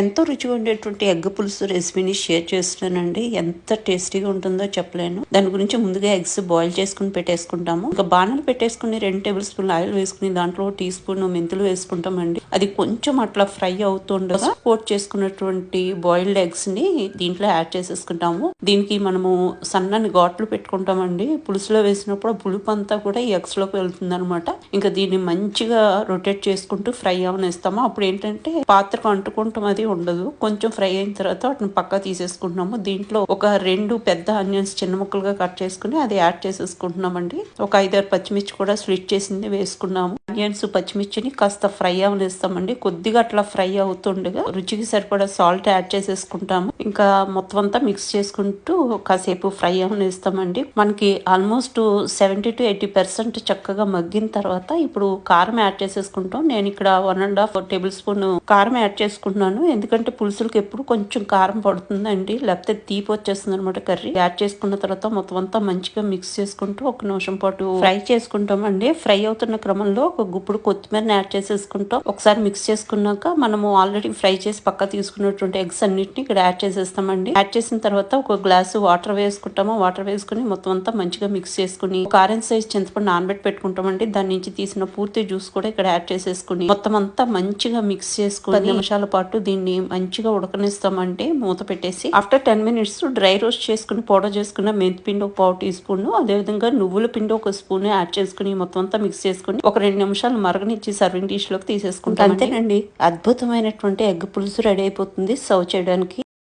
ఎంతో రుచిగా ఉండేటువంటి ఎగ్ పులుసు రెసిపీని షేర్ చేస్తున్నానండి. ఎంత టేస్టీగా ఉంటుందో చెప్పలేను. దాని గురించి ముందుగా ఎగ్స్ బాయిల్ చేసుకుని పెట్టేసుకుంటాము. ఇంకా బాణలు పెట్టేసుకుని 2 టేబుల్ స్పూన్లు ఆయిల్ వేసుకుని దాంట్లో టీ స్పూన్ మెంతులు వేసుకుంటామండి. అది కొంచెం అట్లా ఫ్రై అవుతుండగా కోట్ చేసుకున్నటువంటి బాయిల్డ్ ఎగ్స్ ని దీంట్లో యాడ్ చేసేసుకుంటాము. దీనికి మనము సన్నని ఘాట్లు పెట్టుకుంటామండి. పులుసులో వేసినప్పుడు పులుపు అంతా కూడా ఈ ఎగ్స్ లోకి వెళ్తుంది అనమాట. ఇంకా దీన్ని మంచిగా రొటేట్ చేసుకుంటూ ఫ్రై అవనేస్తాము. అప్పుడు ఏంటంటే పాత్రకు అంటుకుంటాం అది ఉండదు. కొంచెం ఫ్రై అయిన తర్వాత వాటిని పక్క తీసేసుకుంటున్నాము. దీంట్లో ఒక 2 పెద్ద ఆనియన్స్ చిన్న ముక్కలుగా కట్ చేసుకుని అది యాడ్ చేసేసుకుంటున్నామండి. ఒక 5-6 పచ్చిమిర్చి కూడా స్లిట్ చేసింది వేసుకున్నాము. ఆనియన్స్ పచ్చిమిర్చిని కాస్త ఫ్రై అవనిస్తామండి. కొద్దిగా అట్లా ఫ్రై అవుతుండగా రుచికి సరిపడా సాల్ట్ యాడ్ చేసేసుకుంటాము. ఇంకా మొత్తం అంతా మిక్స్ చేసుకుంటూ కాసేపు ఫ్రై అవనిస్తామండి. మనకి ఆల్మోస్ట్ 70-80% చక్కగా మగ్గిన తర్వాత ఇప్పుడు కారం యాడ్ చేసేసుకుంటాం. నేను ఇక్కడ 1.5 టేబుల్ స్పూన్ కారం యాడ్ చేసుకుంటున్నాను. ఎందుకంటే పులుసులకి ఎప్పుడు కొంచెం కారం పడుతుందండి, లేకపోతే తీపి వచ్చేస్తుంది అనమాట కర్రీ. యాడ్ చేసుకున్న తర్వాత మొత్తం అంతా మంచిగా మిక్స్ చేసుకుంటూ 1 నిమిషం పాటు ఫ్రై చేసుకుంటాం అండి. ఫ్రై అవుతున్న క్రమంలో ఒక గుప్పుడు కొత్తిమీరని యాడ్ చేసేసుకుంటాం. ఒకసారి మిక్స్ చేసుకున్నాక మనము ఆల్రెడీ ఫ్రై చేసి పక్క తీసుకున్నటువంటి ఎగ్స్ అన్నిటిని ఇక్కడ యాడ్ చేసేస్తామండి. యాడ్ చేసిన తర్వాత ఒక గ్లాసు వాటర్ వేసుకుంటాము. వాటర్ వేసుకుని మొత్తం అంతా మంచిగా మిక్స్ చేసుకుని ఒక ఆరెంజ్ సైజ్ చింతపండు నానబెట్టి పెట్టుకుంటామండి. దాని నుంచి తీసిన పూర్తి జ్యూస్ కూడా ఇక్కడ యాడ్ చేసేసుకుని మొత్తం అంతా మంచిగా మిక్స్ చేసుకుని 10 నిమిషాల పాటు దీన్ని మంచిగా ఉడకనిస్తామండి మూత పెట్టేసి. ఆఫ్టర్ 10 మినిట్స్ డ్రై రోస్ట్ చేసుకుని పౌడర్ చేసుకున్న మెంతి పిండి ఒక 1/4 టీ స్పూన్, అదేవిధంగా నువ్వుల పిండి 1 స్పూన్ యాడ్ చేసుకుని మొత్తం అంతా మిక్స్ చేసుకుని ఒక 2 నిమిషాలు మరగనిచ్చి సర్వింగ్ డిష్ లోకి తీసేసుకుంటాం. అంతేనండి, అద్భుతమైనటువంటి ఎగ్ పులుసు రెడీ అయిపోతుంది సర్వ్ చేయడానికి.